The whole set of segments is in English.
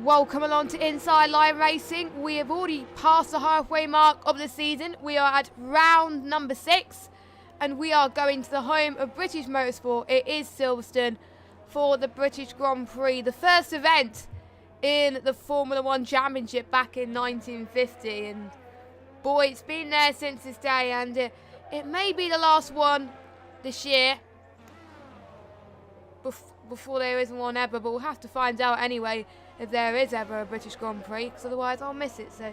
Welcome along to Inside Line Racing. We have already passed the halfway mark of the season. We are at round number 6 and we are going to the home of British Motorsport. It is Silverstone for the British Grand Prix, the first event in the Formula 1 Championship back in 1950. And boy, it's been there since this day, and it may be the last one this year before there isn't one ever, but we'll have to find out anyway if there is ever a British Grand Prix, because otherwise I'll miss it. So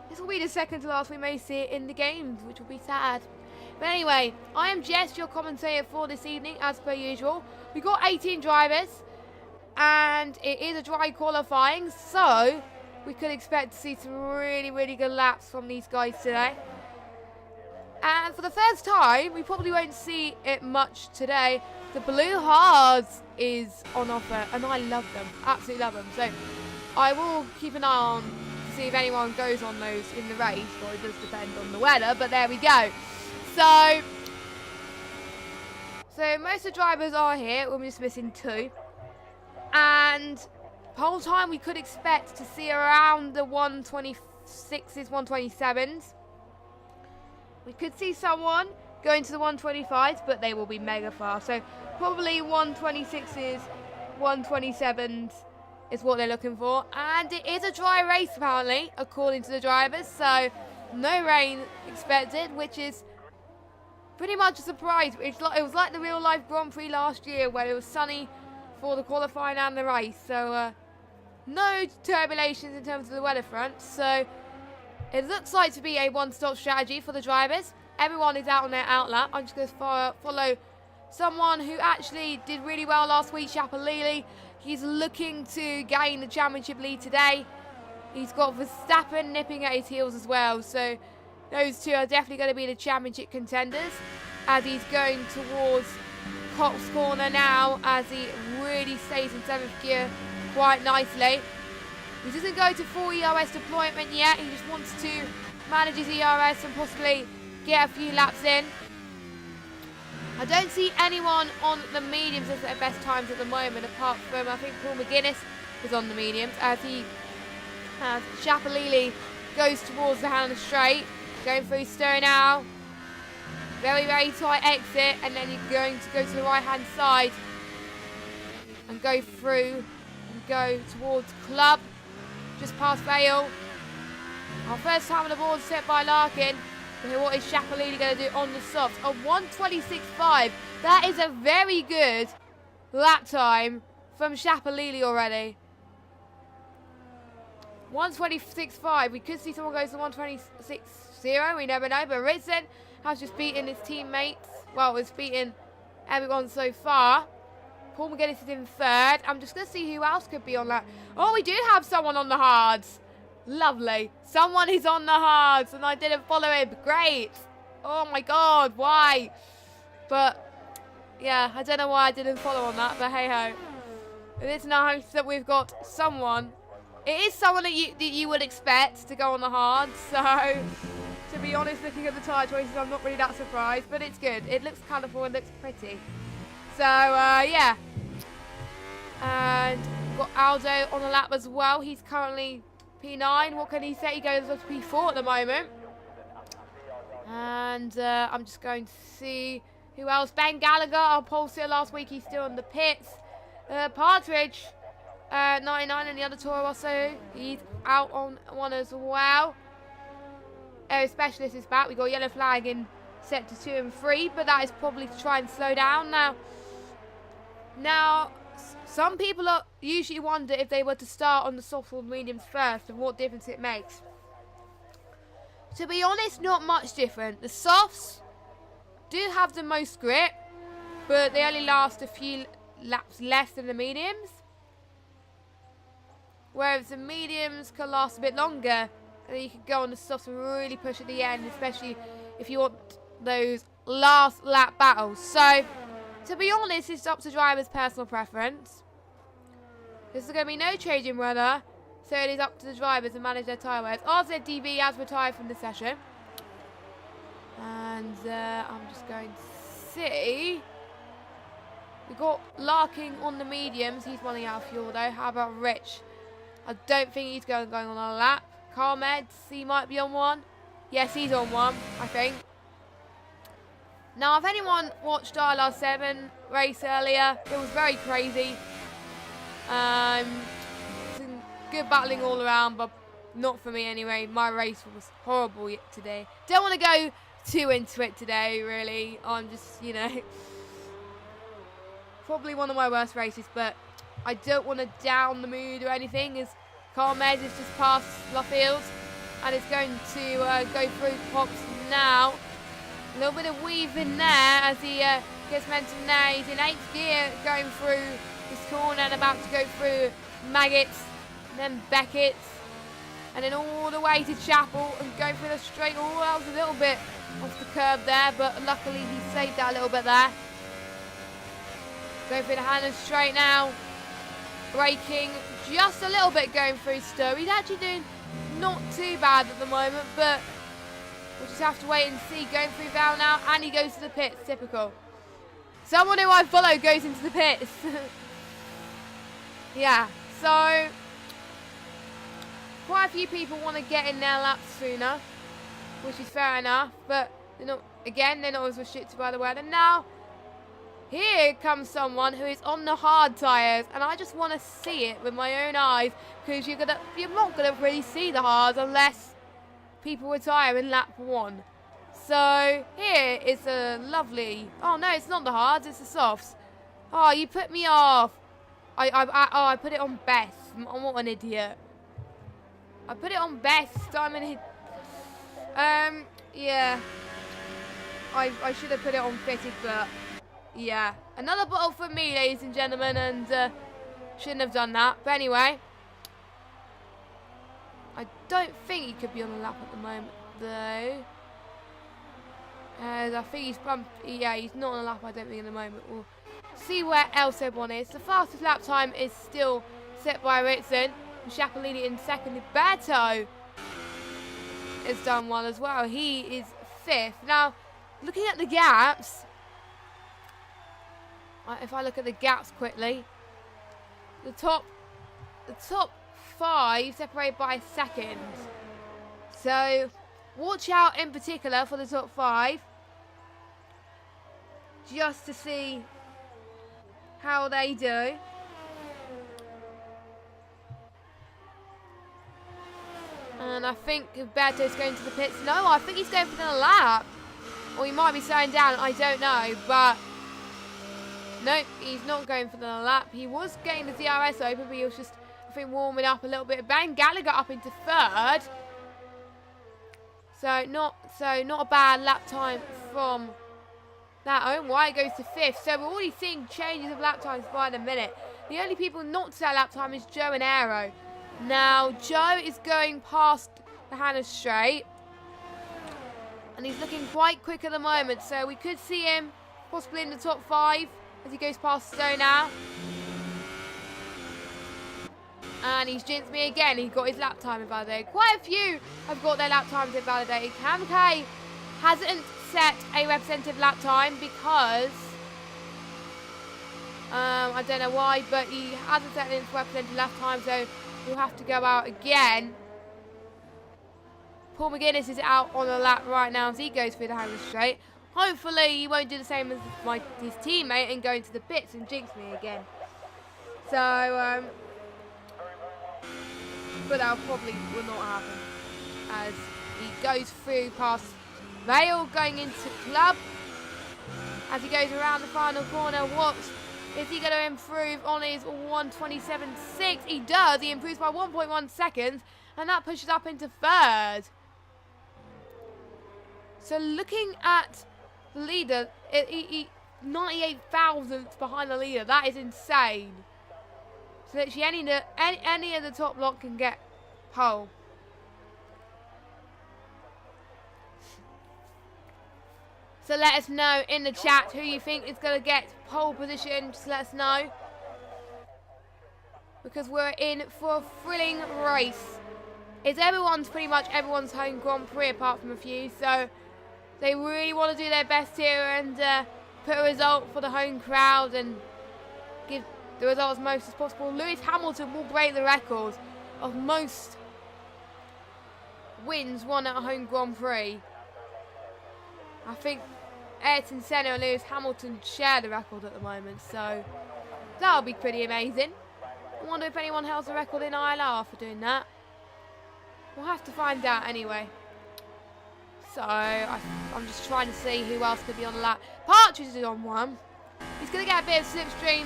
this will be the second to last we may see it in the games, which will be sad. But anyway, I am Jess, your commentator for this evening, as per usual. We've got 18 drivers, and it is a dry qualifying, so we could expect to see some really, really good laps from these guys today. And for the first time, we probably won't see it much today. The blue hards is on offer, and I love them, absolutely love them. So I will keep an eye on to see if anyone goes on those in the race, or it does depend on the weather, but there we go. So most of the drivers are here, we're just missing 2. And the whole time we could expect to see around the 126s, 127s. We could see someone going to the 125s, but they will be mega fast. So probably 126s, 127s is what they're looking for. And it is a dry race apparently, according to the drivers. So no rain expected, which is pretty much a surprise. It was like the real life Grand Prix last year, where it was sunny for the qualifying and the race. So no turbulations in terms of the weather front. So it looks like to be a one-stop strategy for the drivers. Everyone is out on their outlet. I'm just going to follow someone who actually did really well last week, Shapalili. He's looking to gain the championship lead today. He's got Verstappen nipping at his heels as well. So those two are definitely going to be the championship contenders, as he's going towards Cox Corner now, as he really stays in 7th gear quite nicely. He doesn't go to full ERS deployment yet. He just wants to manage his ERS and possibly get a few laps in. I don't see anyone on the mediums as their best times at the moment, apart from, I think, Paul McGuinness is on the mediums, as Shapalili goes towards the Hannah Straight, going through Stowe now. Very, very tight exit, and then you're going to go to the right-hand side and go through and go towards Club. Just past Vale. Our first time on the board set by Larkin. So what is Shapalili going to do on the softs? A 126.5. That is a very good lap time from Shapalili already. 126.5. We could see someone goes to 126.0. We never know. But Ritson has just beaten his teammates. Well, it's beaten everyone so far. Paul McGuinness is in 3rd. I'm just going to see who else could be on that. Oh, we do have someone on the hards. Lovely. Someone is on the hards, and I didn't follow him. Great. Oh, my God. Why? But, yeah, I don't know why I didn't follow on that, but hey-ho. It is nice that we've got someone. It is someone that you would expect to go on the hards, so to be honest, looking at the tyre choices, I'm not really that surprised, but it's good. It looks colourful and looks pretty. So, yeah. And we've got Aldo on the lap as well. He's currently P9. What can he say? He goes up to P4 at the moment. And I'm just going to see who else. Ben Gallagher, our pole sitter last week. He's still in the pits. Partridge, 99 in the other Toro Rosso. He's out on one as well. Aero Specialist is back. We got yellow flag in sector 2 and 3, but that is probably to try and slow down. Now, some people usually wonder if they were to start on the softs or mediums first and what difference it makes. To be honest, not much different. The softs do have the most grip, but they only last a few laps less than the mediums. Whereas the mediums can last a bit longer, and you can go on the softs and really push at the end, especially if you want those last lap battles. So, to be honest, it's up to drivers' personal preference. There's going to be no changing weather, so it is up to the drivers to manage their tyre wears. RZDV has retired from the session. And I'm just going to see. We've got Larkin on the mediums. He's running out of fuel though. How about Rich I don't think he's going on a lap. Carmeds, he might be on one. Yes, he's on one, I think. Now, if anyone watched ILR5 race earlier, it was very crazy. Some good battling all around, but not for me anyway. My race was horrible today. Don't want to go too into it today, really. I'm just, you know, probably one of my worst races, but I don't want to down the mood or anything, as Carmez is just past Luffield and it's going to go through Pops now. A little bit of weave in there as he gets momentum now. He's in 8th gear going through this corner and about to go through Maggots, and then Beckett's, and then all the way to Chapel and going through the straight. Oh, that was a little bit off the curb there, but luckily he saved that a little bit there. Going through the Hannah straight now. Braking just a little bit going through Stowe. He's actually doing not too bad at the moment, but we'll just have to wait and see. Going through Val now, and he goes to the pits. Typical. Someone who I follow goes into the pits. Yeah, so quite a few people want to get in their laps sooner, which is fair enough, but they're not, again, they're not as restricted by the weather. Now, here comes someone who is on the hard tyres, and I just want to see it with my own eyes, because you're not gonna really see the hards unless people retire in lap 1. So here is a lovely. Oh no, it's not the hards, it's the softs. Oh, you put me off. I put it on best. I'm what an idiot. I put it on best. I'm an idiot. Yeah. I should have put it on fitted, but yeah. Another bottle for me, ladies and gentlemen, and shouldn't have done that. But anyway, I don't think he could be on the lap at the moment, though. As I think he's yeah, he's not on the lap, I don't think, at the moment. We'll see where else everyone is. The fastest lap time is still set by Ritson. Sciapolini in second. Berto has done well as well. He is 5th. Now, looking at the gaps, if I look at the gaps quickly, the top 5 separated by a second. So watch out in particular for the top 5, just to see how they do. And I think Berto's going to the pits. No, I think he's going for another lap. Or he might be slowing down, I don't know. But nope, he's not going for another lap. He was getting the DRS open, but he was just, I think, warming up a little bit. Ben Gallagher up into 3rd. So not a bad lap time from that. Owen White goes to 5th. So we're already seeing changes of lap times by the minute. The only people not to that lap time is Joe and Aero. Now Joe is going past the Hannah straight, and he's looking quite quick at the moment. So we could see him possibly in the top 5 as he goes past Stowe now. And he's jinxed me again. He got his lap time invalidated. Quite a few have got their lap times invalidated. Kamkay hasn't set a representative lap time because I don't know why, but he hasn't set it for representative lap time, so he'll have to go out again. Paul McGuinness is out on the lap right now as he goes through the Hannah straight. Hopefully he won't do the same as his teammate and go into the pits and jinx me again. So but that probably will not happen as he goes through past Vale, going into Club. As he goes around the final corner, what is he going to improve on his 1:27.6? He does. He improves by 1.1 seconds, and that pushes up into 3rd. So looking at the leader, 98 thousandths behind the leader. That is insane. So literally any of the top lot can get pole. So let us know in the chat who you think is going to get pole position. Just let us know, because we're in for a thrilling race. It's pretty much everyone's home Grand Prix apart from a few. So they really want to do their best here and put a result for the home crowd and give the result as most as possible. Lewis Hamilton will break the record of most wins won at a home Grand Prix. I think Ayrton Senna and Lewis Hamilton share the record at the moment, so that'll be pretty amazing. I wonder if anyone holds the record in ILR for doing that. We'll have to find out anyway. So I'm just trying to see who else could be on the lap. Partridge is on one. He's going to get a bit of slipstream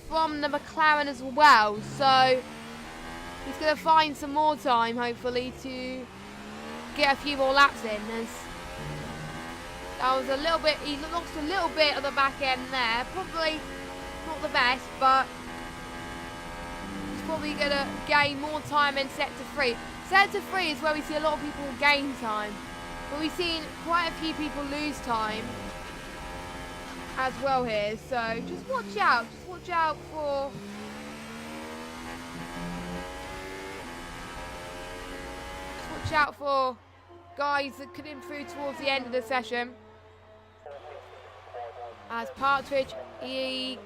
from the McLaren as well. So he's going to find some more time, hopefully, to get a few more laps in. That was a little bit. He lost a little bit of the back end there. Probably not the best, but he's probably going to gain more time in sector 3. Sector 3 is where we see a lot of people gain time, but we've seen quite a few people lose time as well here. So just watch out. Just watch out for guys that could improve towards the end of the session. As Partridge, he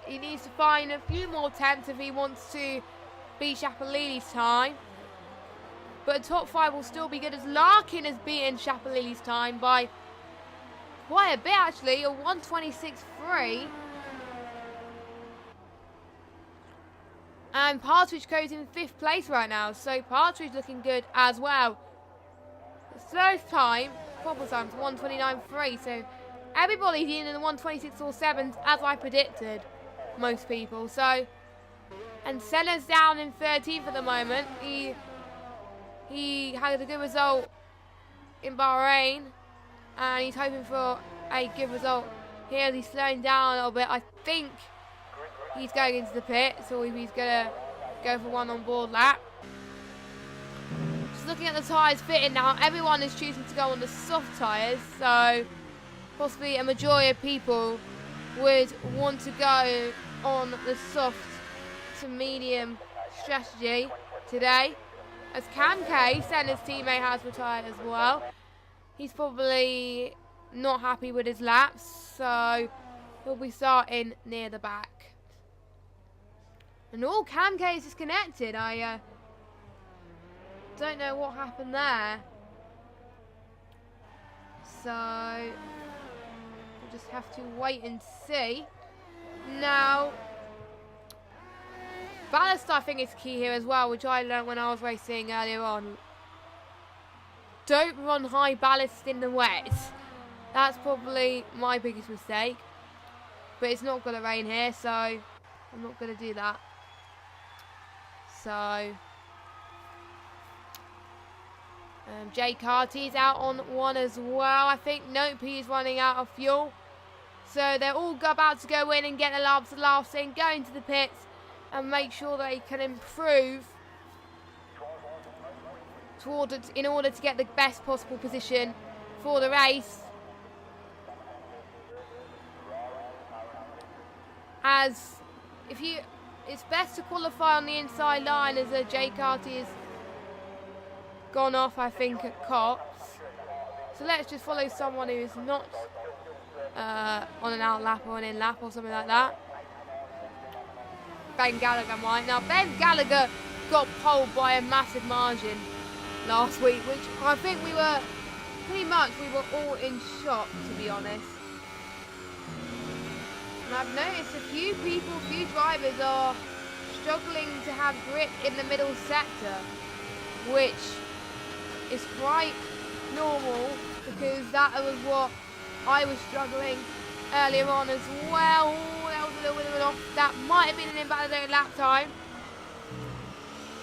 needs to find a few more attempts if he wants to beat Chapalili's time. But the top 5 will still be good, as Larkin has beaten Chapalili's time by quite a bit actually, a 1:26.3. And Partridge goes in 5th place right now, so Partridge looking good as well. The slowest time, proper time, is 1:29.3, so everybody's in the 1:26 or 7s, as I predicted, most people. So, and Senna's down in 13th at the moment. He had a good result in Bahrain, and he's hoping for a good result here. He's slowing down a little bit. I think he's going into the pit, so he's going to go for one on board lap. Just looking at the tyres fitting now, everyone is choosing to go on the soft tyres, so possibly a majority of people would want to go on the soft to medium strategy today. As Cam K, Senna's teammate, has retired as well. He's probably not happy with his laps, so he'll be starting near the back. And Cam K is disconnected. I don't know what happened there. So we'll just have to wait and see. Now, ballast, I think, is key here as well, which I learned when I was racing earlier on. Don't run high ballast in the wet. That's probably my biggest mistake. But it's not going to rain here, so I'm not going to do that. So Jay Carty's out on one as well. I think Nope, he's running out of fuel. So they're all about to go in and get the last thing, go into the pits and make sure they can improve in order to get the best possible position for the race. As it's best to qualify on the inside line, as Jay Carty has gone off, I think, at Cops. So let's just follow someone who is not on an out lap or an in lap or something like that. Ben Gallagher might. Now, Ben Gallagher got poled by a massive margin last week, which I think we were all in shock, to be honest. And I've noticed a few drivers are struggling to have grip in the middle sector, which is quite normal because that was what I was struggling earlier on as well. That was a little bit of an off. That might have been an invalidated lap time.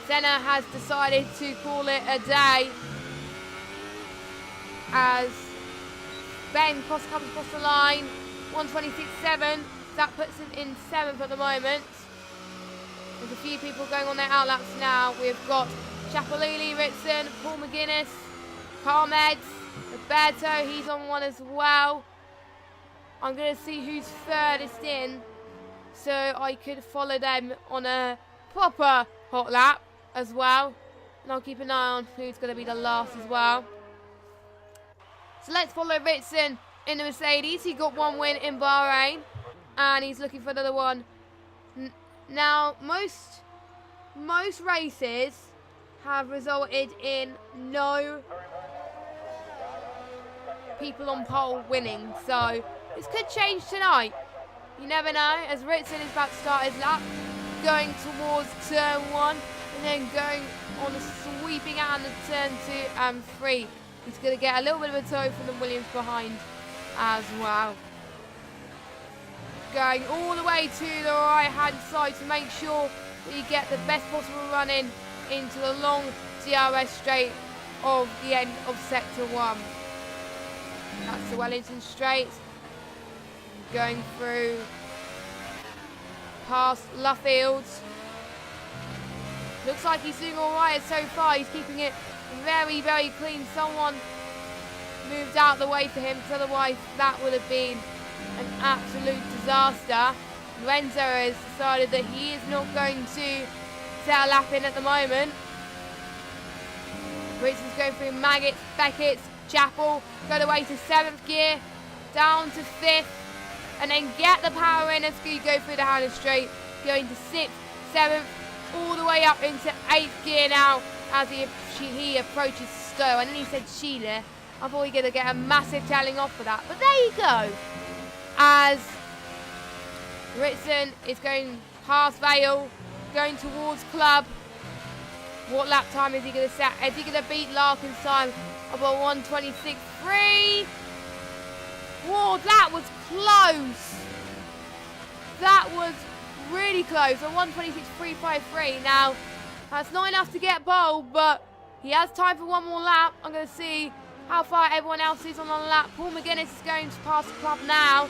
Senna has decided to call it a day as Ben comes across the line. 1:26.7. That puts him in 7th at the moment. There's a few people going on their outlaps now. We've got Chapalili, Ritson, Paul McGuinness, Carmeds, Roberto, he's on one as well. I'm going to see who's furthest in so I could follow them on a proper hot lap as well. And I'll keep an eye on who's going to be the last as well. So let's follow Ritson in the Mercedes. He got one win in Bahrain and he's looking for another one Now, most races have resulted in no people on pole winning, so this could change tonight. You never know, as Ritson is about to start his lap, going towards turn 1, and then going on a sweeping out into turn 2 and 3. He's going to get a little bit of a tow from the Williams behind as well. Going all the way to the right hand side to make sure that you get the best possible run in into the long DRS straight of the end of sector 1. That's the Wellington straight. Going through past Luffield. Looks like he's doing alright so far. He's keeping it very, very clean. Someone moved out the way for him, because otherwise that would have been an absolute disaster. Lorenzo has decided that he is not going to set a lap in at the moment. Britson's going through Maggots, Beckett's, Chapel, go the way to 7th gear, down to 5th, and then get the power in as you go through the Hannah Straight, going to 6th, 7th, all the way up into 8th gear now as he approaches Stowe. And then he said Sheila. I thought he was going to get a massive telling off for that, but there you go. As Ritson is going past Vale, going towards Club. What lap time is he going to set? Is he going to beat Larkin's time of a 1:26.3? Whoa, that was close. That was really close. A 1:26.353. Now, that's not enough to get pole, but he has time for one more lap. I'm going to see how far everyone else is on the lap. Paul McGuinness is going to pass the Club now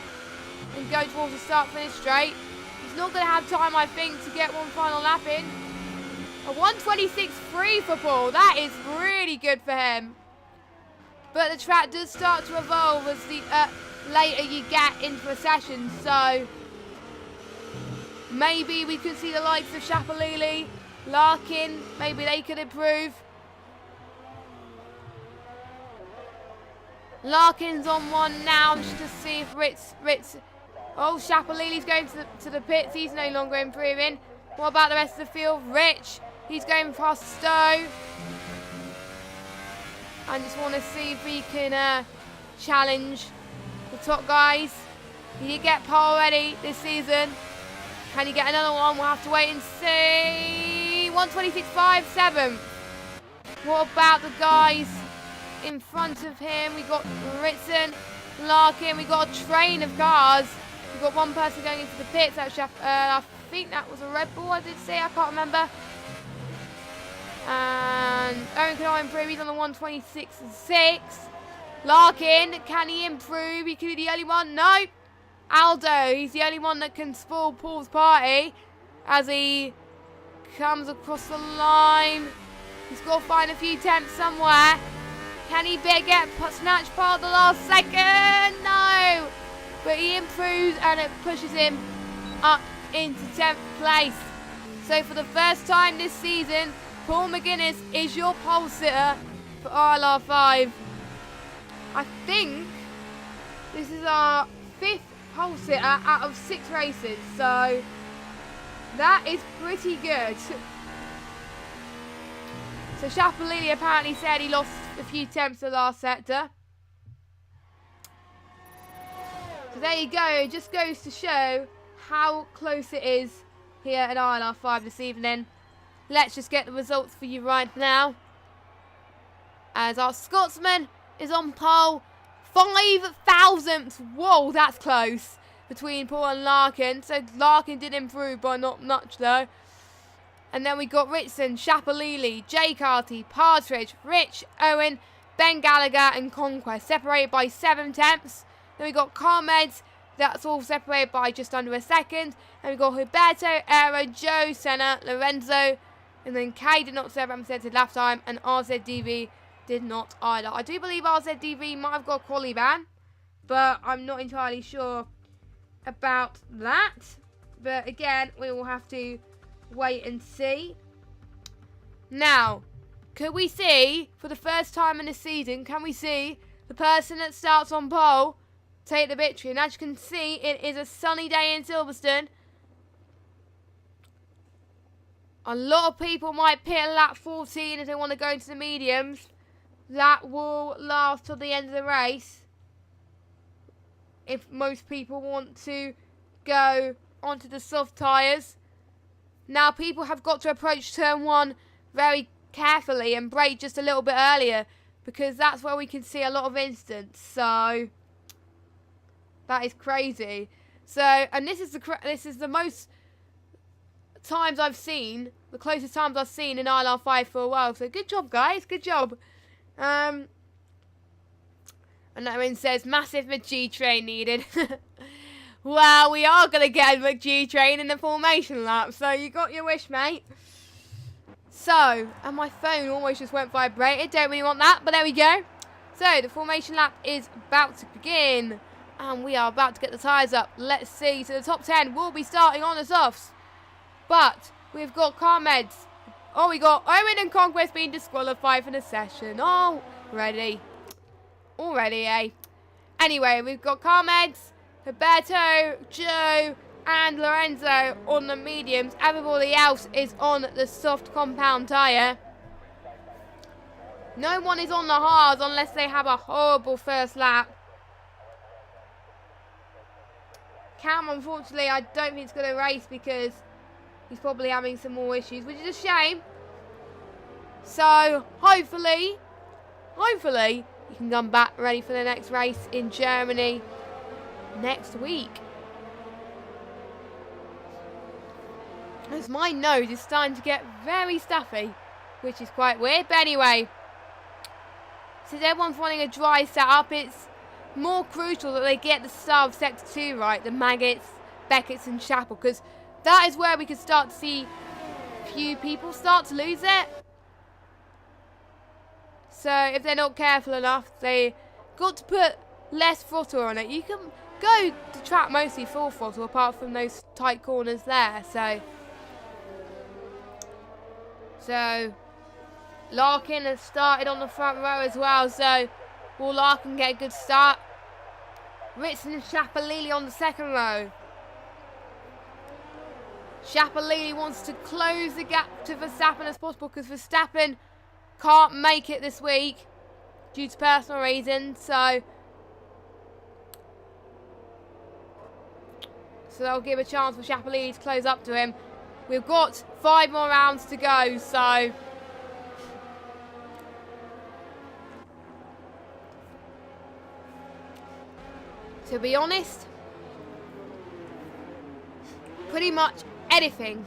and go towards the start-finish straight. He's not going to have time, I think, to get one final lap in. A 1:26.3 for Paul. That is really good for him. But the track does start to evolve as the later you get into a session. So maybe we could see the likes of Shapalili, Larkin. Maybe they could improve. Larkin's on one now, just to see if Ritz. Oh, Shapalili's going to the pits. He's no longer improving. What about the rest of the field? Rich, he's going past Stowe. I just want to see if he can challenge the top guys. He did get pole already this season. Can he get another one? We'll have to wait and see. 1:26.57. What about the guys in front of him? We got Ritson, Larkin. We got a train of cars. We've got one person going into the pits. I think that was a Red Bull, I did say. I can't remember. And Owen can improve. He's on the 1:26.6. Larkin, can he improve? He could be the only one. No. Aldo, he's the only one that can spoil Paul's party as he comes across the line. He's got to find a few tenths somewhere. Can he get snatched part the last second? No. But he improves and it pushes him up into 10th place. So for the first time this season, Paul McGuinness is your pole sitter for ILR5. I think this is our 5th pole sitter out of 6 races. So that is pretty good. So Shapalili apparently said he lost a few tenths the last sector. So there you go. It just goes to show how close it is here at ILR5 this evening. Let's just get the results for you right now. As our Scotsman is on pole. 5 thousandths. Whoa, that's close. Between Paul and Larkin. So Larkin did improve by not much though. And then we got Ritson, Shapalili, Jay Carty, Partridge, Rich, Owen, Ben Gallagher and Conquest. Separated by 7 tenths. Then we got Carmeds. That's all separated by just under a second. And we got Huberto, Aero, Joe, Senna, Lorenzo. And then Kay did not serve represented last time. And RZDV did not either. I do believe RZDV might have got a quali ban. But I'm not entirely sure about that. But again, we will have to wait and see. Now, could we see, for the first time in the season, can we see the person that starts on pole take the victory? And as you can see, it is a sunny day in Silverstone. A lot of people might pit at lap 14 if they want to go into the mediums. That will last till the end of the race. If most people want to go onto the soft tyres. Now people have got to approach turn 1 very carefully and brake just a little bit earlier, because that's where we can see a lot of incidents. So that is crazy. So, and this is the most times I've seen, the closest times I've seen in ILR5 for a while. So good job, guys. Good job. And that one says massive McG train needed. Well, we are going to get a McG train in the formation lap. So you got your wish, mate. So, and my phone almost just went vibrated. Don't really want that, but there we go. So the formation lap is about to begin. And we are about to get the tyres up. Let's see. So the top 10 will be starting on the softs. But we've got Carmeds. Oh, we got Owen and Conquest being disqualified for the session. Already, eh? Anyway, we've got Carmeds, Roberto, Joe, and Lorenzo on the mediums. Everybody else is on the soft compound tyre. No one is on the hards unless they have a horrible first lap. Cam, unfortunately, I don't think he's going to race because he's probably having some more issues, which is a shame. So, hopefully, he can come back ready for the next race in Germany next week. As my nose is starting to get very stuffy, which is quite weird. But anyway, since everyone's running a dry setup, it's more crucial that they get the start of Sector 2 right, the Maggots, Beckett's and Chapel, because that is where we can start to see few people start to lose it. So if they're not careful enough, they got to put less throttle on it. You can go to track mostly full throttle apart from those tight corners there. So Larkin has started on the front row as well, so will Larkin get a good start? Ritson and Chapalili on the second row. Chapalili wants to close the gap to Verstappen as possible because Verstappen can't make it this week due to personal reasons. So they'll give a chance for Chapalili to close up to him. We've got 5 more rounds to go, so to be honest, pretty much anything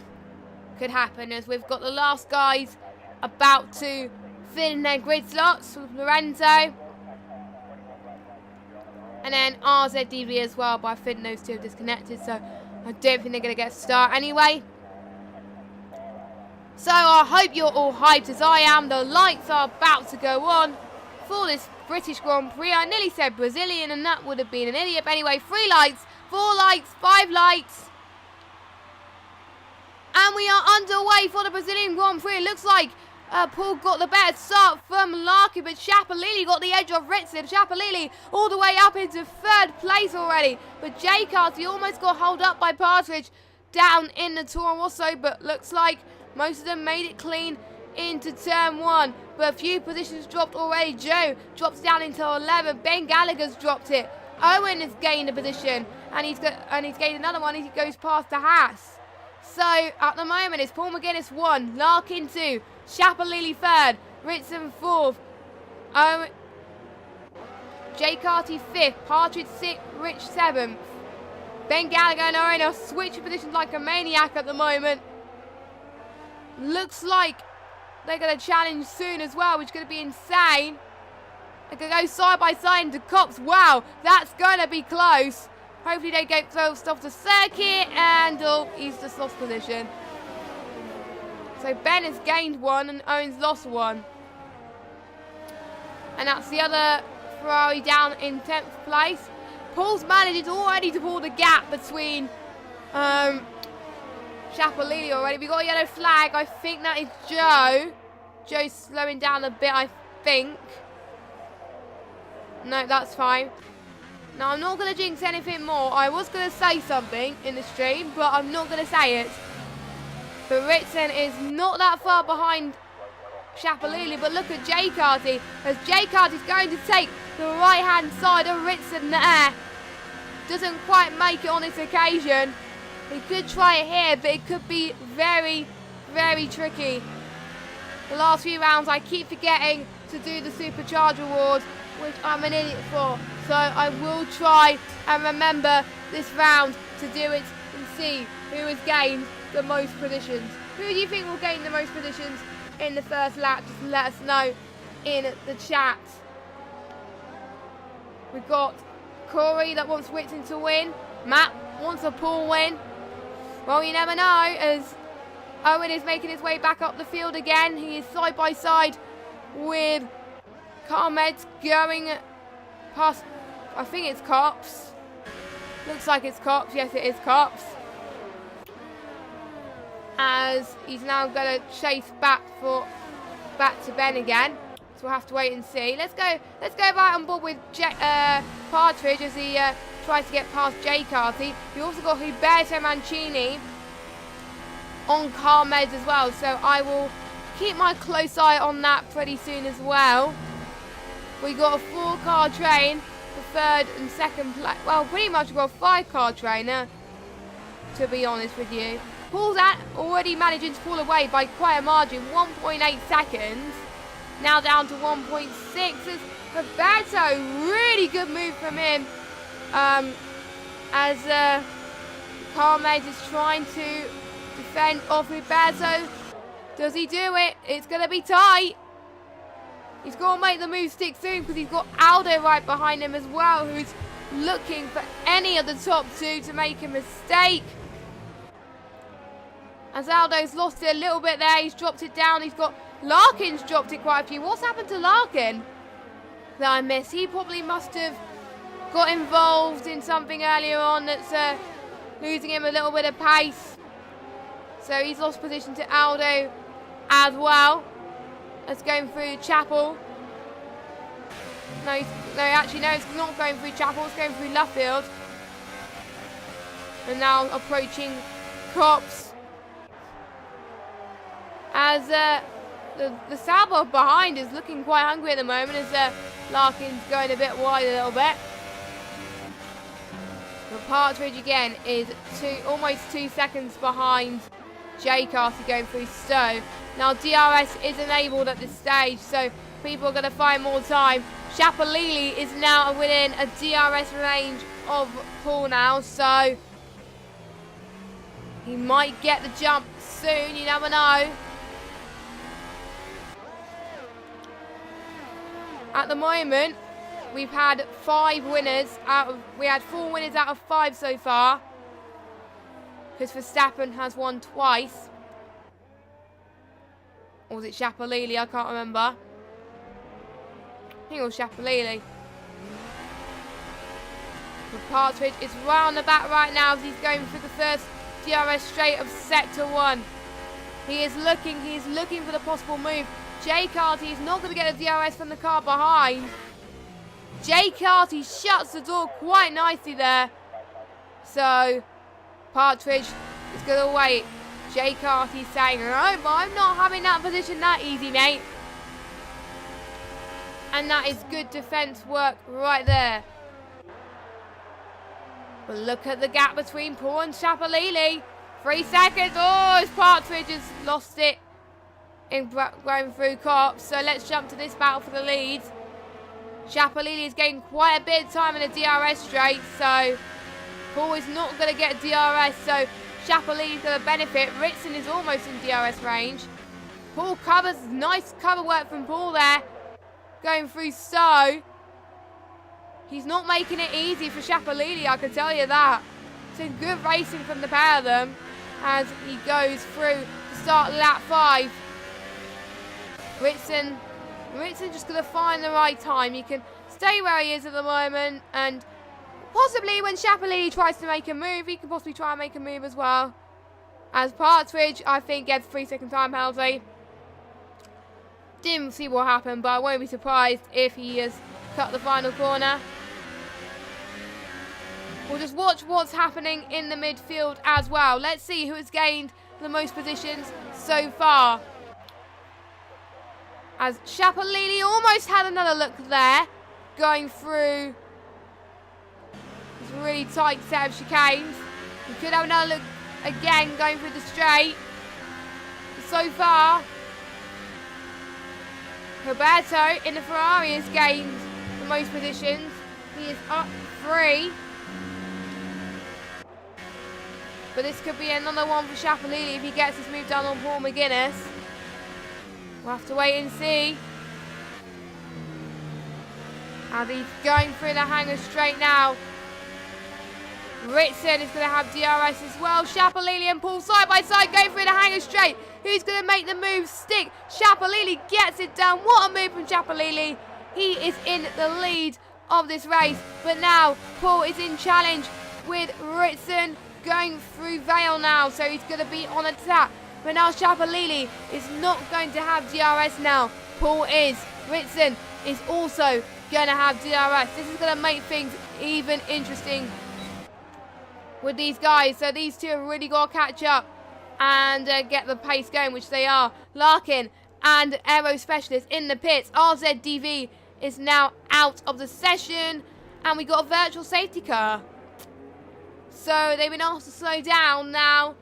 could happen, as we've got the last guys about to fill in their grid slots with Lorenzo and then RZDV as well, but I think those two are disconnected, so I don't think they're going to get a start anyway. So I hope you're all hyped as I am. The lights are about to go on for this British Grand Prix. I nearly said Brazilian and that would have been an idiot. But anyway, 3 lights, 4 lights, 5 lights. And we are underway for the Brazilian Grand Prix. It looks like Paul got the better start from Larkin, but Chapalili got the edge of Ritson. Chapalili all the way up into 3rd place already. But Jay Carty almost got held up by Partridge down in the Toro Rosso, but looks like most of them made it clean into turn 1. But a few positions dropped already. Joe drops down into 11. Ben Gallagher's dropped it. Owen has gained a position, and he's gained another one as he goes past the Haas. So at the moment it's Paul McGuinness 1, Larkin 2, Chapalili 3rd, Ritson 4th, Jay Carty 5th, Partridge 6th, Rich 7th. Ben Gallagher and Owen are switching positions like a maniac at the moment. Looks like they're going to challenge soon as well, which is going to be insane. They're going to go side by side into Cops. Wow, that's going to be close. Hopefully they get close off the circuit, and he's the lost position. So Ben has gained 1 and Owen's lost 1. And that's the other Ferrari down in 10th place. Paul's managed already to pull the gap between Chapalili already. We got a yellow flag. I think that is Joe. Joe's slowing down a bit, I think. No, that's fine. Now, I'm not going to jinx anything more. I was going to say something in the stream, but I'm not going to say it. But Ritson is not that far behind Shapalili, but look at Jay Carty, as Jay Carty is going to take the right-hand side of Ritson there. Doesn't quite make it on this occasion. He could try it here, but it could be very, very tricky. The last few rounds, I keep forgetting to do the Supercharge Award, which I'm an idiot for. So I will try and remember this round to do it and see who has gained the most positions. Who do you think will gain the most positions in the first lap? Just let us know in the chat. We've got Corey that wants Whitson to win. Matt wants a Paul win. Well, you never know, as Owen is making his way back up the field again. He is side by side with Carmed going past, I think it's Cops. Looks like it's Cops. Yes, it is Cops. As he's now going to chase back to Ben again. So we'll have to wait and see. Let's go right on board with Partridge as he tries to get past Jay Carty. We also got Huberto Mancini on Carmed as well. So I will keep my close eye on that pretty soon as well. We got a 4-car train for third and second place. Well, pretty much we got a 5-car trainer, to be honest with you. Paul's already managing to pull away by quite a margin, 1.8 seconds. Now down to 1.6. Roberto, really good move from him. As Carmed is trying to defend off Roberto. Does he do it? It's going to be tight. He's got to make the move stick soon because he's got Aldo right behind him as well, who's looking for any of the top two to make a mistake. As Aldo's lost it a little bit there, he's dropped it down. He's got Larkin's dropped it quite a few. What's happened to Larkin that I missed? He probably must have got involved in something earlier on that's losing him a little bit of pace. So he's lost position to Aldo as well. That's going through Chapel. No, it's not going through Chapel. It's going through Luffield. And now approaching Cops. As the Sauber behind is looking quite hungry at the moment as Larkin's going a bit wide a little bit. But Partridge again is almost 2 seconds behind Jay Carty going through Stowe. Now DRS is enabled at this stage, so people are going to find more time. Shapalili is now within a DRS range of Paul now, so he might get the jump soon, you never know. At the moment, we've had 5 winners we had 4 winners out of 5 so far. Because Verstappen has won twice. Or was it Shapalili? I can't remember. I think it was Shapalili. But Partridge is right on the back right now as he's going for the first DRS straight of sector 1. He is looking for the possible move. Jay Carty is not going to get a DRS from the car behind. Jay Carty shuts the door quite nicely there. So Partridge is going to wait. Jay Carty saying, no, I'm not having that position that easy, mate. And that is good defence work right there. But look at the gap between Paul and Shapalili. 3 seconds. Oh, as Partridge has lost it in going through Cops. So let's jump to this battle for the lead. Shapalili is getting quite a bit of time in a DRS straight, so Paul is not going to get a DRS, so Shapalili is going to benefit. Ritson is almost in DRS range. Paul covers, nice cover work from Paul there, going through So. He's not making it easy for Shapalili, I can tell you that. So good racing from the pair of them as he goes through to start lap 5. Ritson just going to find the right time. He can stay where he is at the moment, and possibly when Shapalili tries to make a move, he can possibly try and make a move as well. As Partridge, I think, gets 3 second time penalty. Didn't see what happened, but I won't be surprised if he has cut the final corner. We'll just watch what's happening in the midfield as well. Let's see who has gained the most positions so far. As Chapalili almost had another look there, going through this really tight set of chicanes. We could have another look again going through the straight. So far, Roberto in the Ferrari has gained the most positions. He is up 3. But this could be another one for Chapalili if he gets this move done on Paul McGuinness. We'll have to wait and see. And he's going through the hanger straight now. Ritson is going to have DRS as well. Chapalili and Paul side by side going through the hanger straight. Who's going to make the move stick? Chapalili gets it done. What a move from Chapalili. He is in the lead of this race. But now Paul is in challenge with Ritson going through Vale now. So he's going to be on attack. But now Chapalili is not going to have DRS now. Paul is. Ritson is also going to have DRS. This is going to make things even interesting with these guys. So these two have really got to catch up and get the pace going, which they are. Larkin and Aero Specialist in the pits. RZDV is now out of the session. And we got a virtual safety car. So they've been asked to slow down now.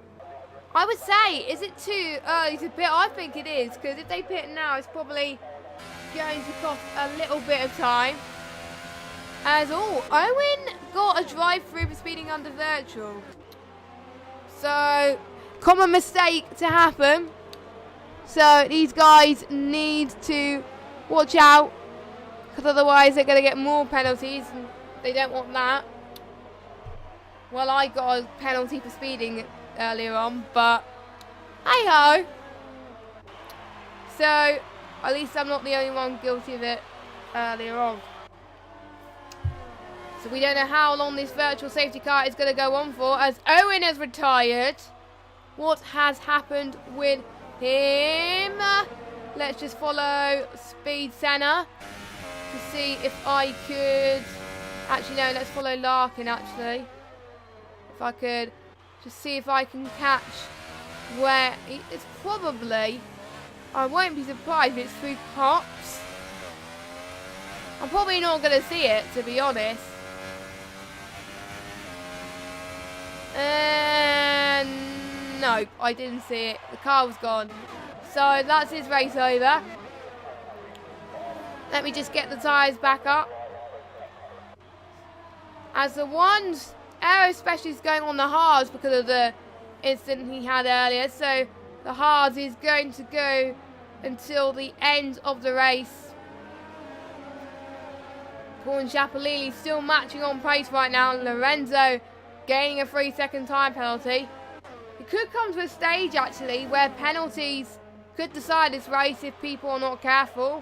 I would say, is it too early to pit? I think it is, because if they pit now, it's probably going to cost a little bit of time. As Owen got a drive-through for speeding under virtual. So, common mistake to happen. So, these guys need to watch out, because otherwise they're going to get more penalties, and they don't want that. Well, I got a penalty for speeding earlier on, but hey-ho. So, at least I'm not the only one guilty of it earlier on. So we don't know how long this virtual safety car is going to go on for, as Owen has retired. What has happened with him? Let's just follow Speed Senna to see if I could... Actually, no, let's follow Larkin, actually. If I could just see if I can catch where... It's probably... I won't be surprised if it's through Cops. I'm probably not going to see it, to be honest. No, I didn't see it. The car was gone. So that's his race over. Let me just get the tyres back up. As the ones Aero Specialist going on the hards because of the incident he had earlier. So the hards is going to go until the end of the race. Paul and Chapalili still matching on pace right now. Lorenzo gaining a 3-second time penalty. It could come to a stage actually where penalties could decide this race if people are not careful.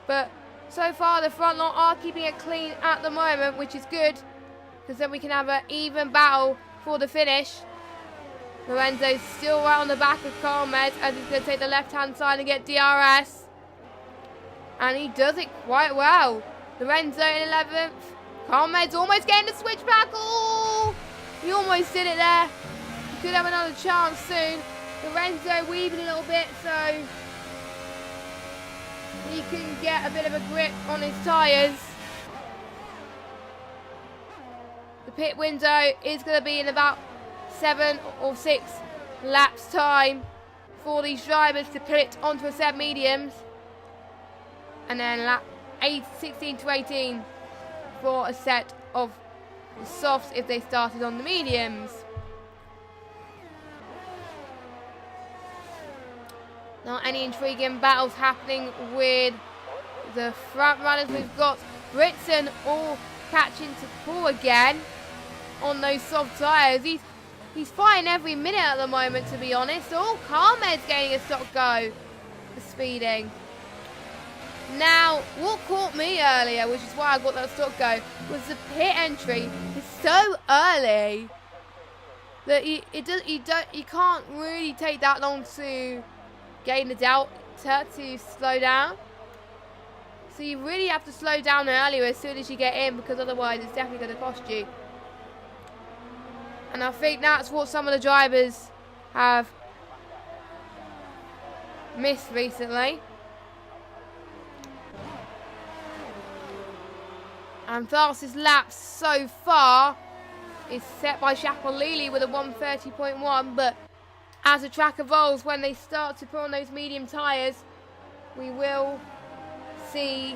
But so far the front lot are keeping it clean at the moment, which is good, because then we can have an even battle for the finish. Lorenzo's still right on the back of Carmed as he's going to take the left-hand side and get DRS. And he does it quite well. Lorenzo in 11th. Carmed's almost getting the switchback. Oh, he almost did it there. He could have another chance soon. Lorenzo weaving a little bit so he can get a bit of a grip on his tyres. The pit window is going to be in about 7 or 6 laps time for these drivers to pit onto a set mediums. And then lap 16 to 18 for a set of softs if they started on the mediums. Not any intriguing battles happening with the front runners. We've got Britson all catching to Paul again on those soft tyres. He's fighting every minute at the moment, to be honest. Oh, Carmed's getting a stop go for speeding. Now, what caught me earlier, which is why I got that stop go, was the pit entry is so early that you can't really take that long to gain the delta to slow down. So you really have to slow down earlier as soon as you get in, because otherwise it's definitely going to cost you. And I think that's what some of the drivers have missed recently. And fastest lap so far is set by Chapelili with a 1:30.1, but as the track evolves, when they start to put on those medium tyres, we will see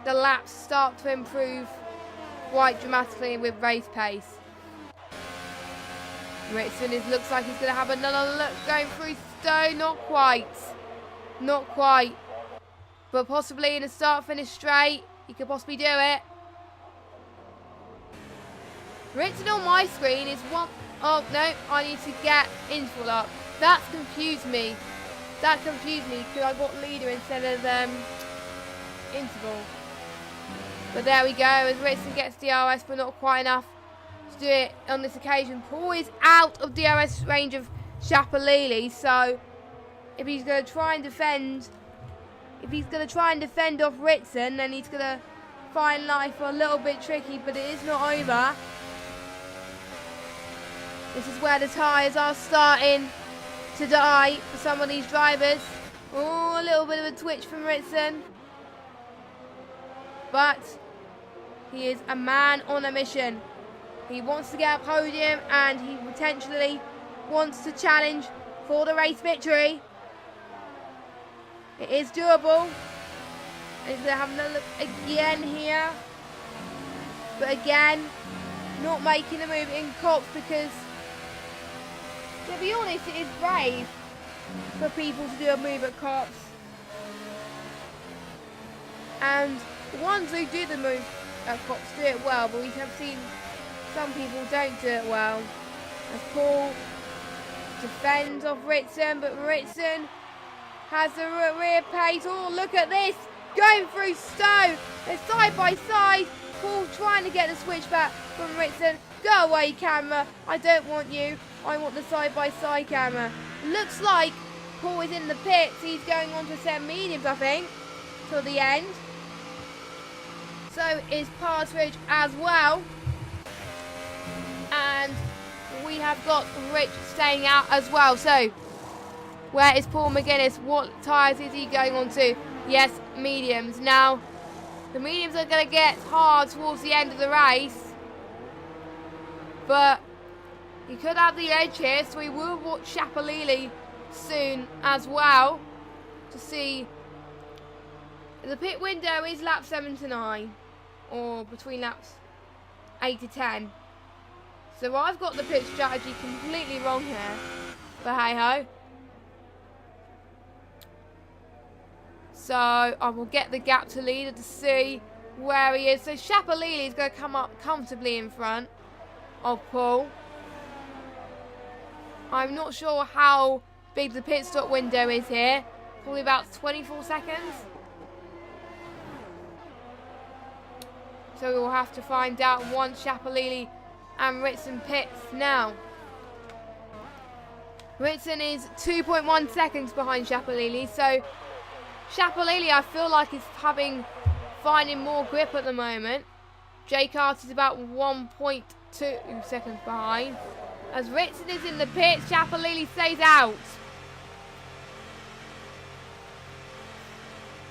the laps start to improve quite dramatically with race pace. Ritson looks like he's going to have another look going through Stowe. Not quite. Not quite. But possibly in a start-finish straight, he could possibly do it. Ritson on my screen is one... Oh, no, I need to get interval up. That's confused me. That confused me because I got leader instead of interval. But there we go, as Ritson gets DRS, but not quite enough to do it on this occasion. Paul is out of DRS range of Chapelili, so if he's going to try and defend, off Ritson, then he's going to find life a little bit tricky, but it is not over. This is where the tyres are starting to die for some of these drivers. Oh, a little bit of a twitch from Ritson. But he is a man on a mission. He wants to get a podium and he potentially wants to challenge for the race victory. It is doable. He's going to have another look again here. But again, not making a move in Cops because, to be honest, it is brave for people to do a move at Cops. And the ones who do the move at Cops do it well, but we have seen some people don't do it well. As Paul defends off Ritson, but Ritson has the rear pace. Oh, look at this! Going through Stowe. They're side by side. Paul trying to get the switch back from Ritson. Go away, camera. I don't want you. I want the side by side camera. Looks like Paul is in the pits. He's going on to set mediums, I think, till the end. So is Partridge as well. And we have got Rich staying out as well. So where is Paul McGuinness? What tyres is he going on to? Yes, mediums. Now, the mediums are going to get hard towards the end of the race. But he could have the edge here. So we will watch Chapelili soon as well to see. The pit window is lap 7 to 9. Or between laps 8 to 10. So I've got the pit strategy completely wrong here. But hey ho. So I will get the gap to leader to see where he is. So Chapelili is going to come up comfortably in front of Paul. I'm not sure how big the pit stop window is here. Probably about 24 seconds. So we will have to find out once Chapelili and Ritson pits now. Ritson is 2.1 seconds behind Chapelili. So Chapelili, I feel like, is finding more grip at the moment. Jay Carter's about 1.2 seconds behind. As Ritson is in the pits, Chapelili stays out.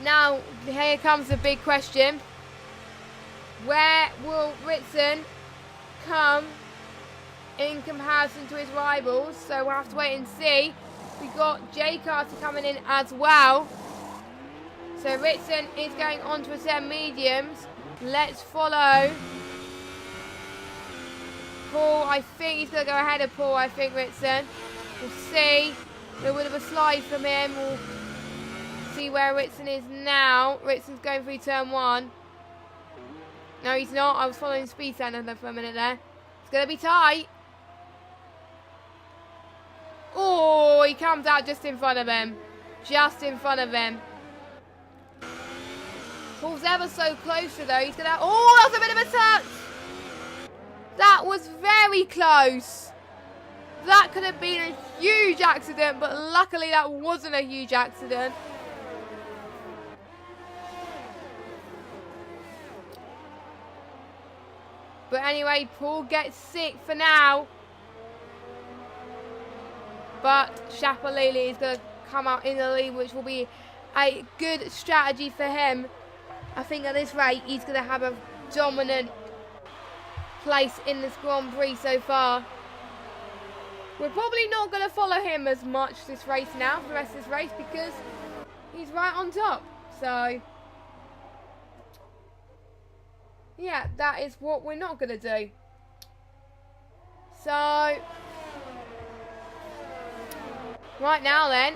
Now, here comes the big question. Where will Ritson come in comparison to his rivals? So we'll have to wait and see. We've got Jay Carter coming in as well. So Ritson is going on to a set of mediums. Let's follow Paul. I think he's going to go ahead of Paul, I think, Ritson. We'll see. A little bit of a slide from him. We'll see where Ritson is now. Ritson's going through turn 1. No, he's not. I was following speed center for a minute there. It's going to be tight. Oh, he comes out just in front of him. Just in front of him. Paul's ever so closer though. He's going to... Oh, that's a bit of a touch. That was very close. That could have been a huge accident, but luckily that wasn't a huge accident. But anyway, Paul gets sick for now. but Shapalili is going to come out in the lead, which will be a good strategy for him. I think at this rate, he's going to have a dominant place in this Grand Prix so far. We're probably not going to follow him as much this race now, for the rest of this race, because he's right on top. So, yeah, that is what we're not going to do. So, right now then,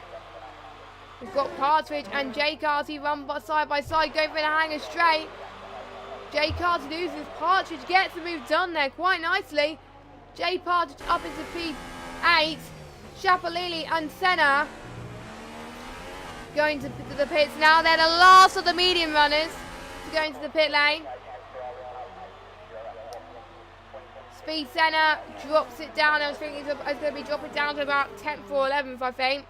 we've got Partridge and Jay Carty run side by side, going for the hanger straight. Jay Carty loses, Partridge gets the move done there quite nicely. Jay Partridge up into P8. Shapalili and Senna going to the pits now. They're the last of the medium runners to go into the pit lane. Speed Senna drops it down. I was thinking it's going to be dropping down to about 10th or 11th, I think.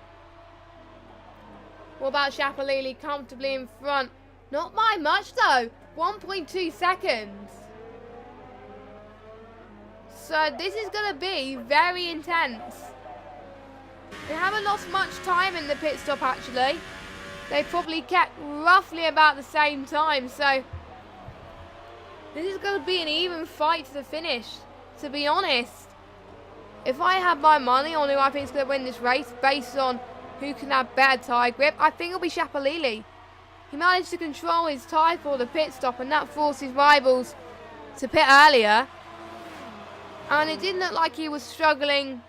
What about Shapalili comfortably in front? Not by much though. 1.2 seconds. So this is going to be very intense. They haven't lost much time in the pit stop actually. They probably kept roughly about the same time. So this is going to be an even fight to the finish. To be honest, if I had my money on who I think is going to win this race based on who can have better tyre grip, I think it'll be Shapalili. He managed to control his tyre for the pit stop, and that forced his rivals to pit earlier. And it didn't look like he was struggling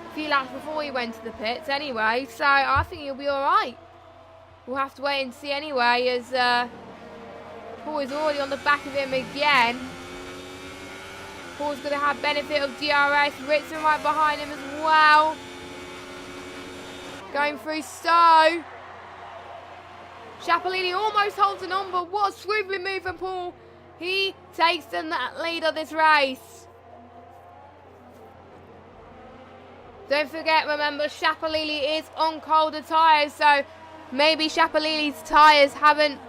a few laps before he went to the pits anyway, so I think he'll be alright. We'll have to wait and see anyway, as Paul is already on the back of him again. Paul's going to have benefit of DRS. Ritson right behind him as well. Going through Stowe. Shapalili almost holds it on, but what a swooping move from Paul. He takes the lead of this race. Don't forget, remember, Shapalili is on colder tyres, so maybe Shapalili's tyres haven't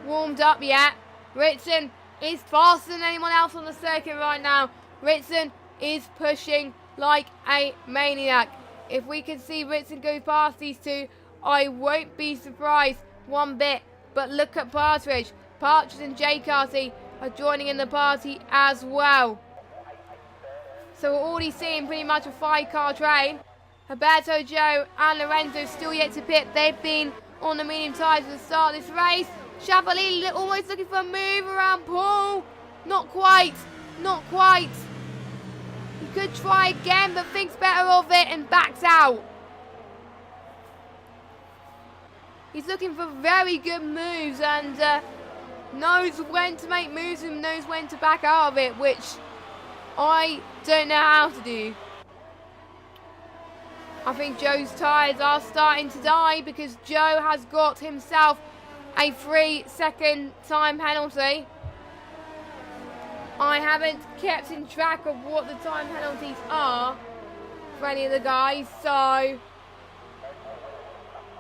warmed up yet. Ritson is faster than anyone else on the circuit right now. Ritson is pushing like a maniac. If we can see Ritson go past these two, I won't be surprised one bit. But look at Partridge. Partridge and Jay Carty are joining in the party as well. So we're already seeing pretty much a 5-car train. Roberto, Joe and Lorenzo still yet to pit. They've been on the medium tyres at the start of this race. Shapalili almost looking for a move around Paul. Not quite. Not quite. He could try again, but thinks better of it and backs out. He's looking for very good moves and knows when to make moves and knows when to back out of it, which I don't know how to do. I think Joe's tyres are starting to die because Joe has got himself a 3-second time penalty. I haven't kept in track of what the time penalties are for any of the guys, so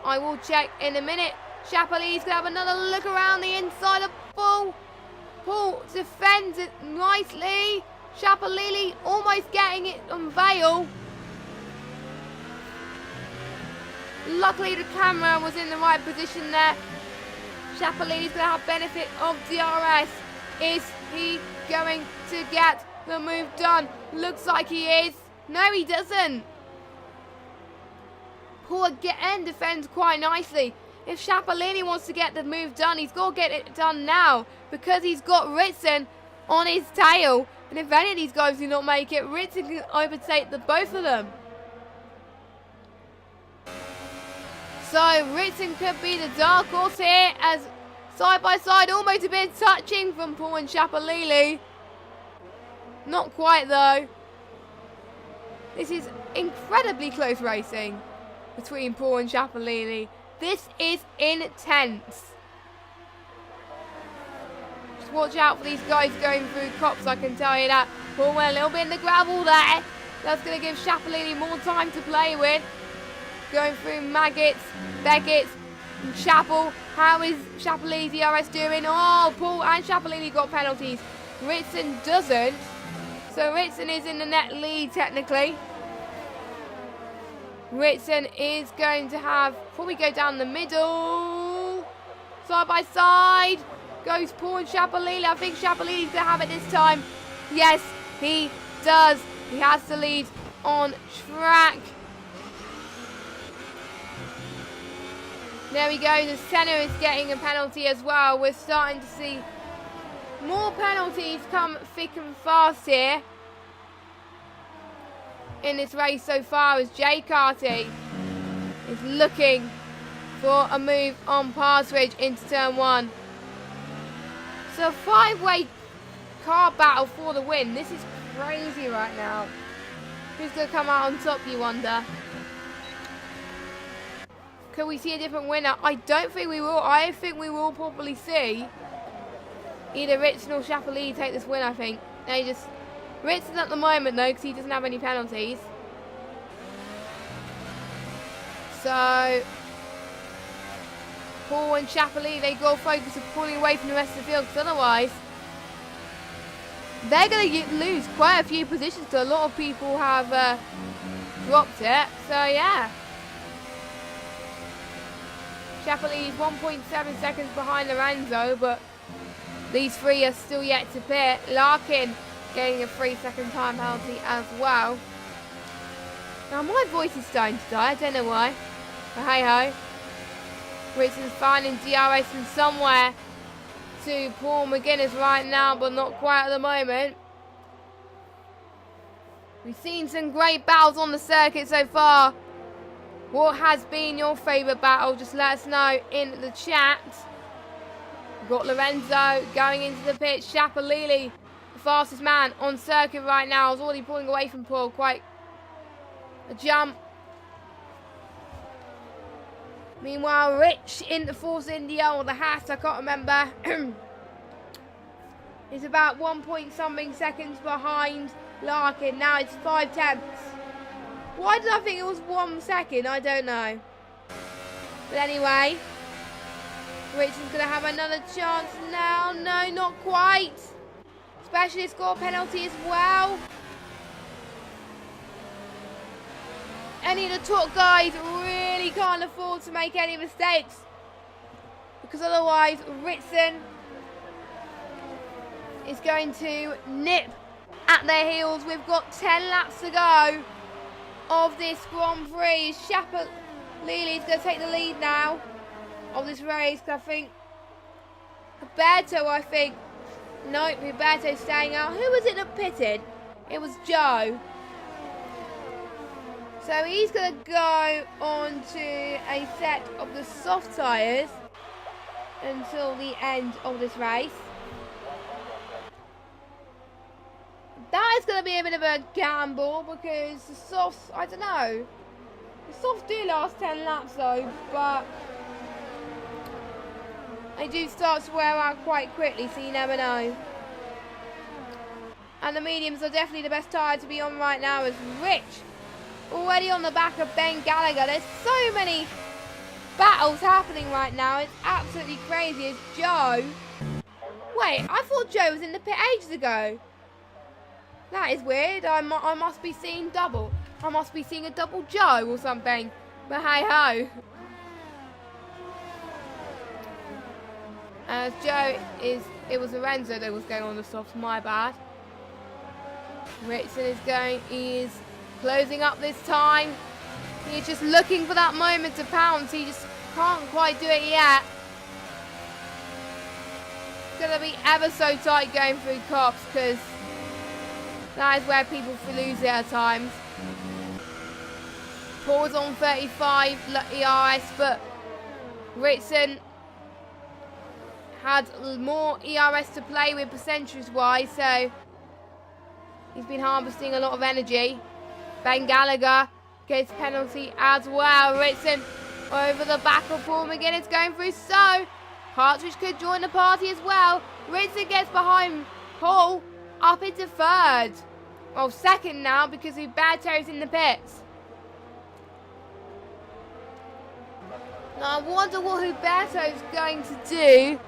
I will check in a minute. Shapalili's going to have another look around the inside of Paul. Paul defends it nicely. Shapalili almost getting it on Vale. Luckily the camera was in the right position there. Shapalili's going to have benefit of DRS. Is he going to get the move done? Looks like he is. No, he doesn't. Paul again defends quite nicely. If Shapalili wants to get the move done, he's got to get it done now because he's got Ritson on his tail. And if any of these guys do not make it, Ritson can overtake the both of them. So Ritson could be the dark horse here, as side by side, almost a bit touching from Paul and Shapalili. Not quite though. This is incredibly close racing between Paul and Shapalili. This is intense. Just watch out for these guys going through cops, I can tell you that. Paul went a little bit in the gravel there. That's going to give Shapalili more time to play with. Going through Maggots, Beggots, and Chapel. How is Shapalili's DRS doing? Oh, Paul and Shapalili got penalties. Ritson doesn't. So Ritson is in the net lead technically. Ritson is going to have, probably go down the middle. Side by side. Goes Paul and Shapalili. I think Shapalili's going to have it this time. Yes, he does. He has the lead on track. There we go. The centre is getting a penalty as well. We're starting to see more penalties come thick and fast here in this race so far, as Jay Carty is looking for a move on Partridge into turn 1. So a 5-way car battle for the win. This is crazy right now. Who's going to come out on top, you wonder? Could we see a different winner? I don't think we will. I think we will probably see either Ritson or Shapalili take this win, I think. They just... Ritson at the moment, though, because he doesn't have any penalties. So... Paul and Shapalili, they got to focus on pulling away from the rest of the field, because otherwise... They're going to lose quite a few positions, so a lot of people have dropped it. So, yeah. Shapalili's 1.7 seconds behind Lorenzo, but these three are still yet to pit. Larkin getting a 3-second time penalty as well. Now my voice is starting to die, I don't know why. But hey ho. Ritson's finding DRS from somewhere to Paul McGuinness right now, but not quite at the moment. We've seen some great battles on the circuit so far. What has been your favourite battle? Just let us know in the chat. We've got Lorenzo going into the pit. Shapalili, the fastest man on circuit right now, is already pulling away from Paul. Quite a jump. Meanwhile, Rich in the Force India, or the Haas, I can't remember, is about 1 point something seconds behind Larkin. Now it's 5/10. Why did I think it was 1 second? I don't know. But anyway, Richard's going to have another chance now. No, not quite. Specialist score penalty as well. Any of the top guys really can't afford to make any mistakes, because otherwise Ritson is going to nip at their heels. We've got 10 laps to go of this Grand Prix. Shapalili is going to take the lead now of this race. I think Roberto, no, Roberto's staying out. Who was it that pitted? It was Joe. So he's going to go on to a set of the soft tyres until the end of this race. That is going to be a bit of a gamble, because the softs, I don't know. The softs do last 10 laps though, but they do start to wear out quite quickly, so you never know. And the mediums are definitely the best tyre to be on right now, as Rich already on the back of Ben Gallagher. There's so many battles happening right now. It's absolutely crazy. It's Joe. Wait, I thought Joe was in the pit ages ago. That is weird. I must be seeing double. I must be seeing a double Joe or something. But hey ho. As Joe is, it was Lorenzo that was going on the softs. My bad. Ritson is closing up this time. He's just looking for that moment to pounce. He just can't quite do it yet. It's going to be ever so tight going through cops, because that is where people lose it at times. Paul's on 35 ERS, but Ritson had more ERS to play with percentage-wise, so he's been harvesting a lot of energy. Ben Gallagher gets penalty as well. Ritson over the back of Paul McGuinness going through, so Partridge could join the party as well. Ritson gets behind Paul up into third. Well, second now, because Huberto's in the pits. Now I wonder what Huberto's going to do.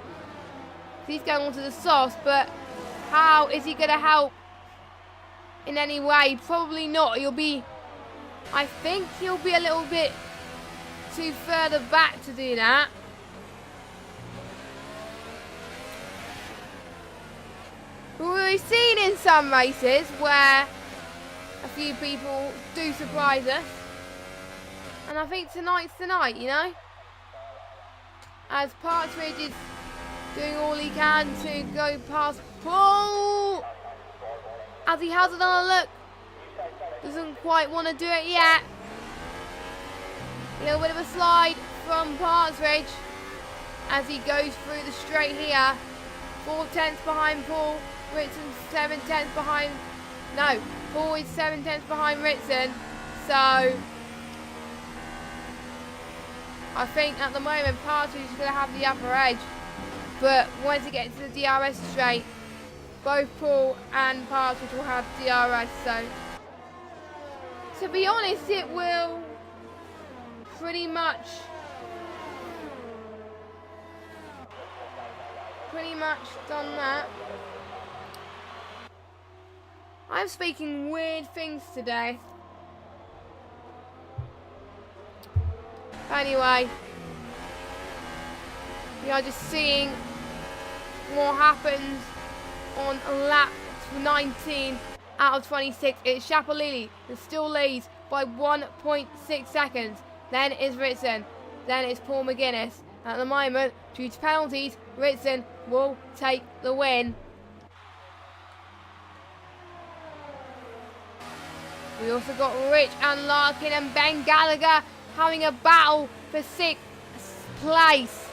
He's going on to the softs, but how is he going to help in any way. Probably not. I think he'll be a little bit too further back to do that. We've seen in some races where a few people do surprise us. And I think tonight's the night, you know? As Partridge is doing all he can to go past Paul. As he has another look. Doesn't quite want to do it yet. A little bit of a slide from Partridge as he goes through the straight here. 4/10 behind Paul. Ritson 7/10 behind. No, Paul is 7/10 behind Ritson. So I think at the moment Partridge is going to have the upper edge. But once it gets to the DRS straight, both Paul and Partridge will have DRS. So to be honest, it will pretty much done that. I'm speaking weird things today. Anyway, we are just seeing what happens on lap 19 out of 26. It's Shapalili that still leads by 1.6 seconds. Then it's Ritson. Then it's Paul McGuinness. At the moment, due to penalties, Ritson will take the win. We also got Rich and Larkin and Ben Gallagher having a battle for 6th place.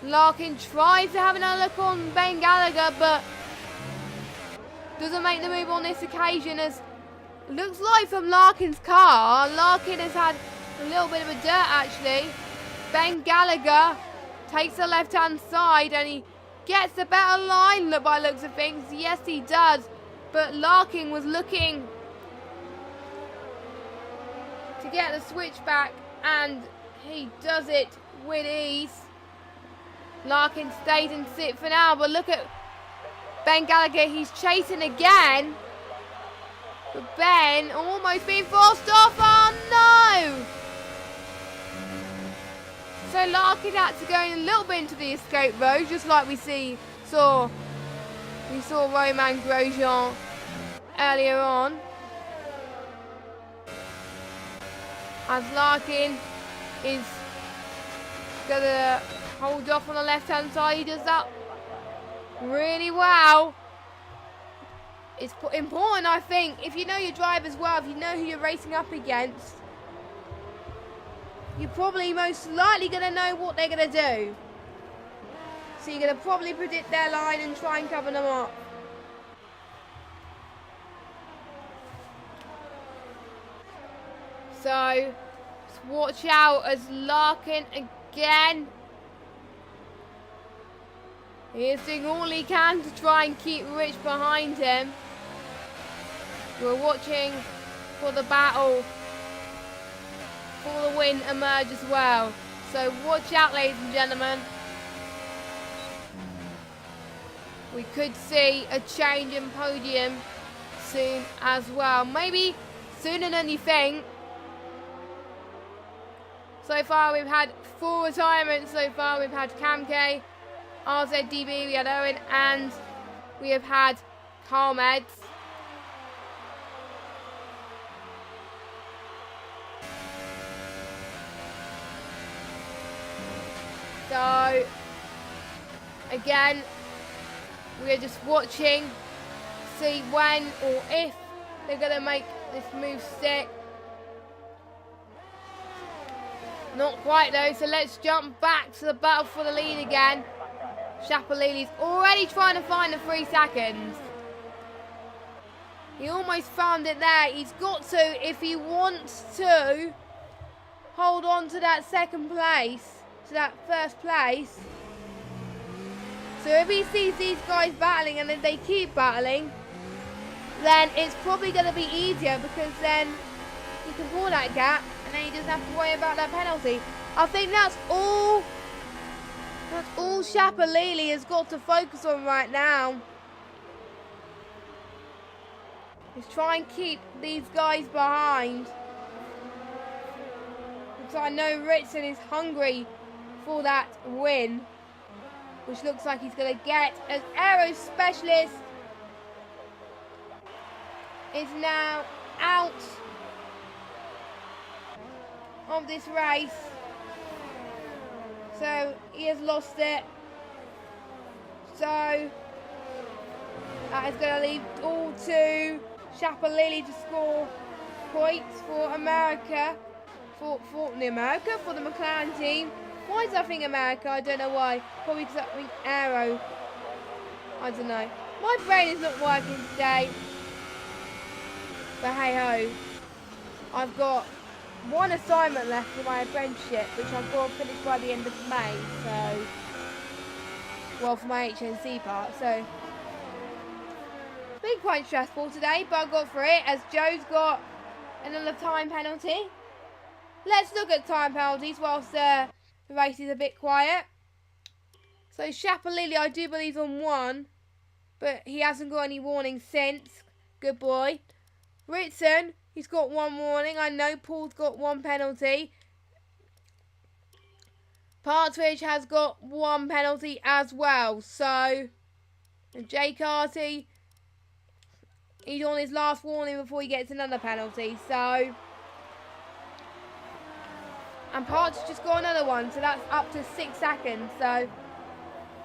Larkin tries to have another look on Ben Gallagher, but doesn't make the move on this occasion, as looks like from Larkin's car, Larkin has had a little bit of a dirt actually. Ben Gallagher takes the left-hand side and he gets a better line by looks of things. Yes, he does. But Larkin was looking to get the switch back and he does it with ease. Larkin stays in 6th for now, but look at Ben Gallagher. He's chasing again. But Ben almost being forced off. Oh no! So Larkin had to go a little bit into the escape road, just like we saw Romain Grosjean earlier on. As Larkin is going to hold off on the left-hand side. He does that really well. It's important, I think, if you know your drivers well, if you know who you're racing up against, you're probably most likely going to know what they're going to do. So you're going to probably predict their line and try and cover them up. So, just watch out as Larkin again. He is doing all he can to try and keep Rich behind him. We're watching for the battle for the win emerge as well. So watch out, ladies and gentlemen. We could see a change in podium soon as well. Maybe sooner than you think. So far we've had 4 retirements. So far we've had Kamke, RZDB, we had Owen, and we have had Carmeds. So, again, we are just watching, see when or if they're going to make this move stick. Not quite though, so let's jump back to the battle for the lead again. Shapalili's already trying to find the 3 seconds. He almost found it there. He's got to, if he wants to, hold on to that second place. To that first place. So if he sees these guys battling and if they keep battling, then it's probably going to be easier, because then he can pull that gap and then he doesn't have to worry about that penalty. I think that's all Shapalili has got to focus on right now. is try and keep these guys behind. Because I know Ritson is hungry for that win, which looks like he's going to get, as Aero Specialist is now out of this race. So he has lost it. So that is going to leave all to Chapalili to score points for America. For the McLaren team. Why does I think America? I don't know why. Probably because I think Aero. I don't know. My brain is not working today. But hey ho. I've got one assignment left for my apprenticeship, which I've got to finish by the end of May. So, well, for my HNC part. So, it's been quite stressful today, but I got through it as Joe's got another time penalty. Let's look at time penalties whilst the race is a bit quiet. So Chapalili, I do believe, on one, but he hasn't got any warning since. Good boy. Ritson, he's got one warning. I know Paul's got one penalty. Partridge has got one penalty as well. So, and Jay Carty, he's on his last warning before he gets another penalty. So, and Partridge just got another one, so that's up to 6 seconds. So,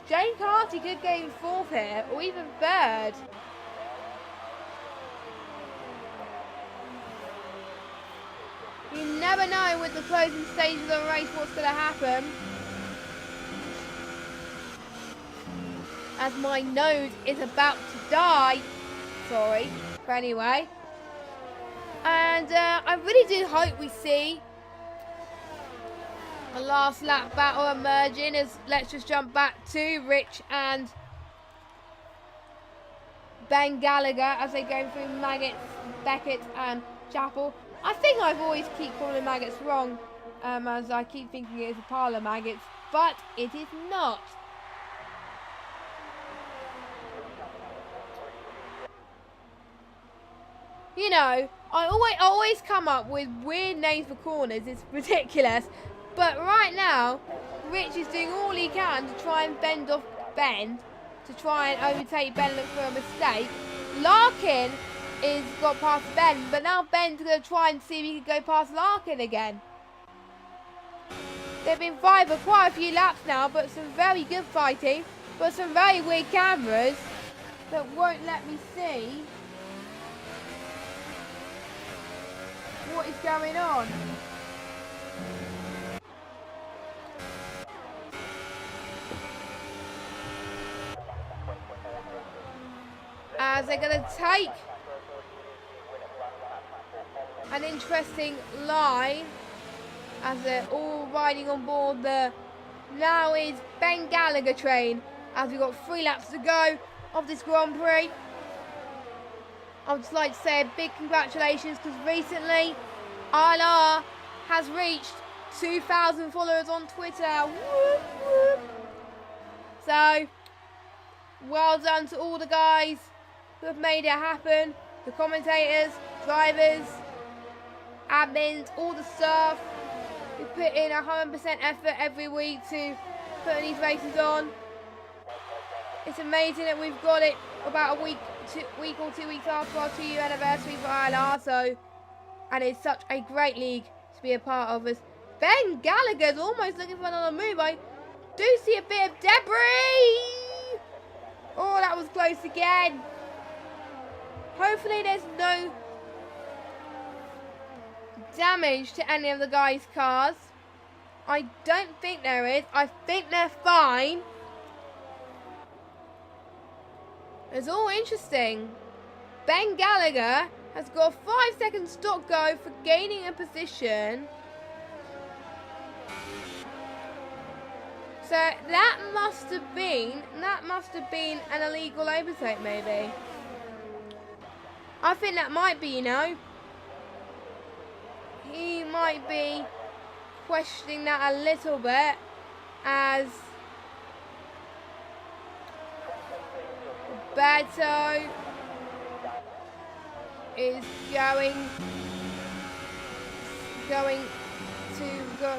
Jay Carty could get in fourth here, or even third. You never know with the closing stages of the race what's going to happen. As my nose is about to die. Sorry. But anyway. And I really do hope we see a last lap battle emerging. As let's just jump back to Rich and Ben Gallagher as they go through Maggots, Beckett and Chapel. I think I've always keep calling Maggots wrong, as I keep thinking it is a pile of maggots, but it is not. You know, I always come up with weird names for corners. It's ridiculous. But right now, Rich is doing all he can to try and bend off Ben, to try and overtake Ben, look for a mistake. Larkin is got past Ben, but now Ben's going to try and see if he can go past Larkin again. They've been fighting for quite a few laps now, but some very good fighting, but some very weird cameras that won't let me see what is going on. As they're going to take an interesting line as they're all riding on board the now is Ben Gallagher train as we've got 3 laps to go of this Grand Prix. I would just like to say a big congratulations because recently ILR has reached 2,000 followers on Twitter. Whoop, whoop. So, well done to all the guys who have made it happen. The commentators, drivers, admins, all the staff who put in 100% effort every week to put these races on. It's amazing that we've got it about a week or 2 weeks after our 2-year anniversary for ILR. So, and it's such a great league to be a part of. As Ben Gallagher's almost looking for another move. I do see a bit of debris. Oh, that was close again. Hopefully there's no damage to any of the guys' cars. I don't think there is. I think they're fine. It's all interesting. Ben Gallagher has got a 5-second stop go for gaining a position. So that must have been an illegal overtake maybe. I think that might be, you know. He might be questioning that a little bit as Beto is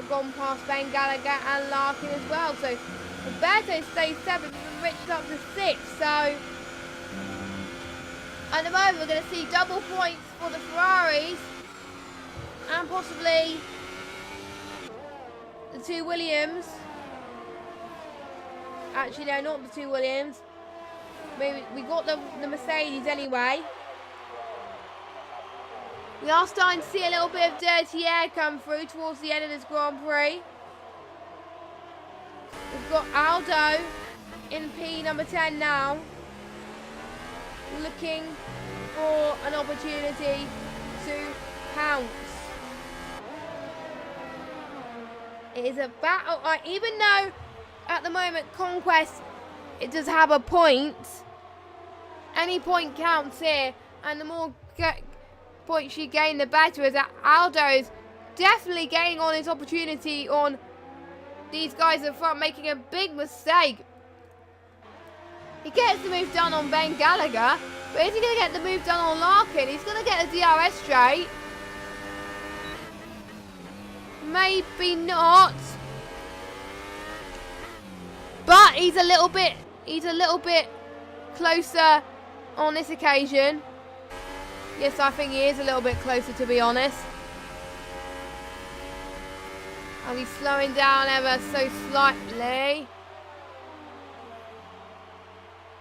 gone past Ben Gallagher and Larkin as well. So Roberto stays 7th and Richard up to 6th. So at the moment we're going to see double points for the Ferraris and possibly the 2 Williams. Actually no, not the 2 Williams. Maybe we got the Mercedes anyway. We are starting to see a little bit of dirty air come through towards the end of this Grand Prix. We've got Aldo in P number 10 now, looking for an opportunity to pounce. It is a battle, even though at the moment Conquest, it does have a point. Any point counts here, and the more points you gain, the better. Is that Aldo is definitely gaining on his opportunity on these guys at front, making a big mistake. He gets the move done on Ben Gallagher, but is he going to get the move done on Larkin? He's going to get a DRS straight. Maybe not. But he's a little bit closer on this occasion. Yes, I think he is a little bit closer, to be honest. And he's slowing down ever so slightly.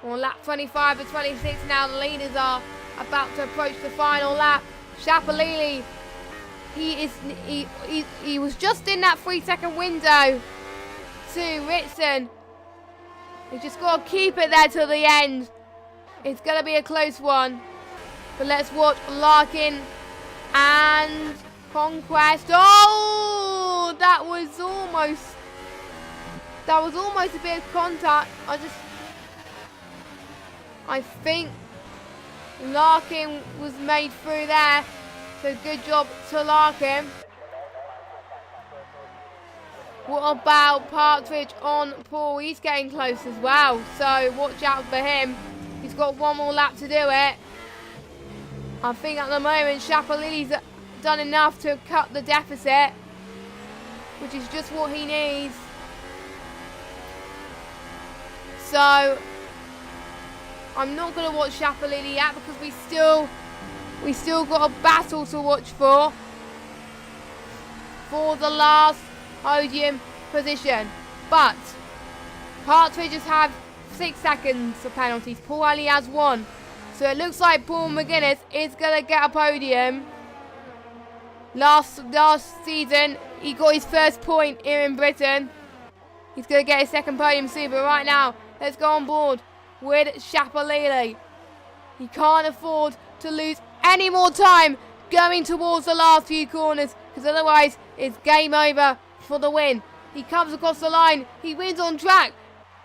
On lap 25 and 26 now, the leaders are about to approach the final lap. Chapalili, he was just in that 3-second window to Ritson. He's just got to keep it there till the end. It's going to be a close one. But let's watch Larkin and Conquest. Oh, that was almost a bit of contact. I think Larkin was made through there. So good job to Larkin. What about Partridge on Paul? He's getting close as well. So watch out for him. He's got one more lap to do it. I think at the moment Chapalili's done enough to cut the deficit, which is just what he needs. So I'm not going to watch Chapalili yet because we still got a battle to watch for the last podium position. But Partridges have 6 seconds for penalties. Paul only has 1. So it looks like Paul McGuinness is going to get a podium. Last season, he got his first point here in Britain. He's going to get his second podium soon. But right now, let's go on board with Chapalili. He can't afford to lose any more time going towards the last few corners, because otherwise it's game over for the win. He comes across the line. He wins on track.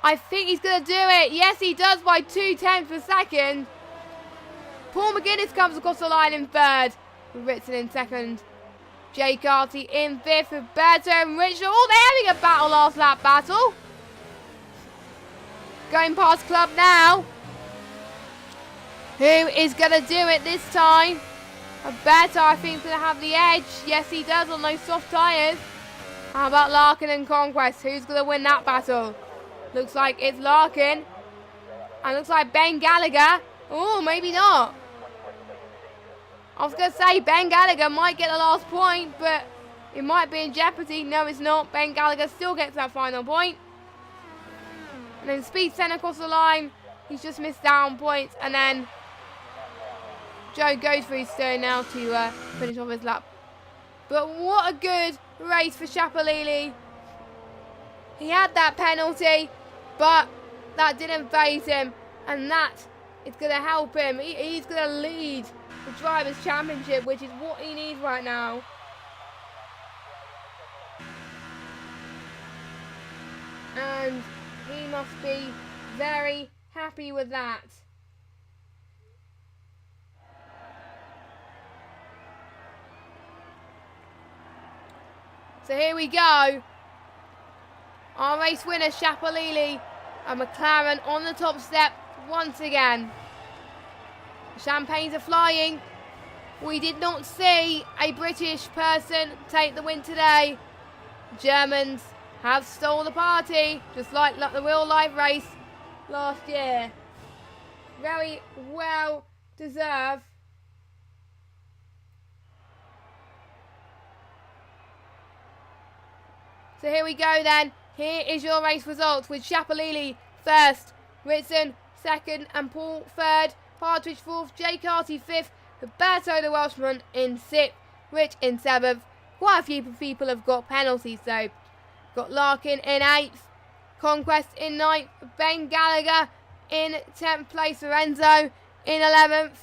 I think he's going to do it. Yes, he does by 0.2 per second. Paul McGuinness comes across the line in 3rd. Ritson in 2nd. Jay Carty in 5th. Roberto and Richard. Oh, they're having a last lap battle. Going past Club now. Who is going to do it this time? Roberto, I think, is going to have the edge. Yes, he does on those soft tyres. How about Larkin and Conquest? Who's going to win that battle? Looks like it's Larkin. And looks like Ben Gallagher. Oh, maybe not. I was going to say Ben Gallagher might get the last point, but it might be in jeopardy. No, it's not. Ben Gallagher still gets that final point. And then Speed sent across the line. He's just missed down points. And then Joe goes for his turn now to finish off his lap. But what a good race for Chapalili. He had that penalty, but that didn't faze him. And that is going to help him. He's going to lead the Drivers' Championship, which is what he needs right now. And he must be very happy with that. So here we go. Our race winner, Chapalili, and McLaren on the top step once again. The champagnes are flying. We did not see a British person take the win today. Germans have stole the party, just like the real life race last year. Very well deserved. So here we go then. Here is your race results with Shapalili first, Ritson second and Paul third, Partridge fourth, Jay Carty fifth, Roberto the Welshman in sixth, Rich in seventh. Quite a few people have got penalties though. Got Larkin in eighth, Conquest in ninth, Ben Gallagher in 10th place, Lorenzo in 11th.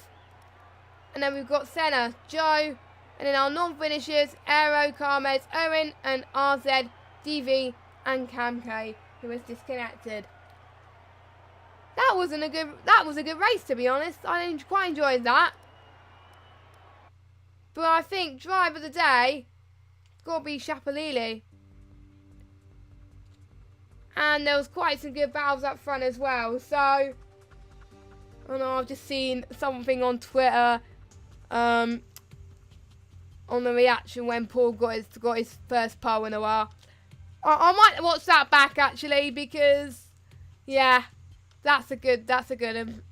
And then we've got Senna, Joe, and then our non-finishers, Aero, Carmes, Owen, and RZ, DV, and Cam K, who was disconnected. That was a good race, to be honest. I quite enjoyed that. But I think drive of the day got to be Shapalili. And there was quite some good battles up front as well. So, I don't know, I've just seen something on Twitter on the reaction when Paul got his first pole in a while. I might watch that back actually because, yeah, that's a good one.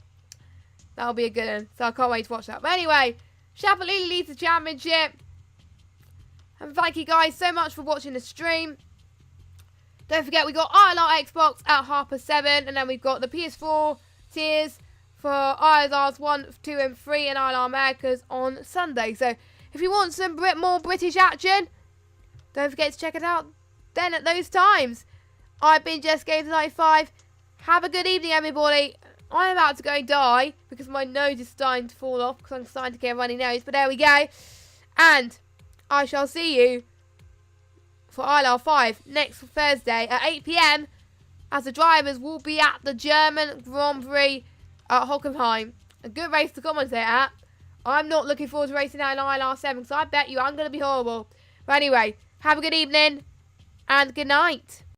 That'll be a good one. So I can't wait to watch that. But anyway, Shapalili leads the championship. And thank you guys so much for watching the stream. Don't forget, we got ILR Xbox at 7:30, and then we've got the PS4 tiers for ILRs 1, 2, and 3, and ILR Americas on Sunday. So, if you want some more British action, don't forget to check it out then at those times. I've been Jess Games 95. Have a good evening, everybody. I'm about to go die because my nose is starting to fall off because I'm starting to get a runny nose. But there we go. And I shall see you for ILR5 next Thursday at 8 PM as the drivers will be at the German Grand Prix at Hockenheim. A good race to commentate at. I'm not looking forward to racing out in ILR7 because I bet you I'm going to be horrible. But anyway, have a good evening and good night.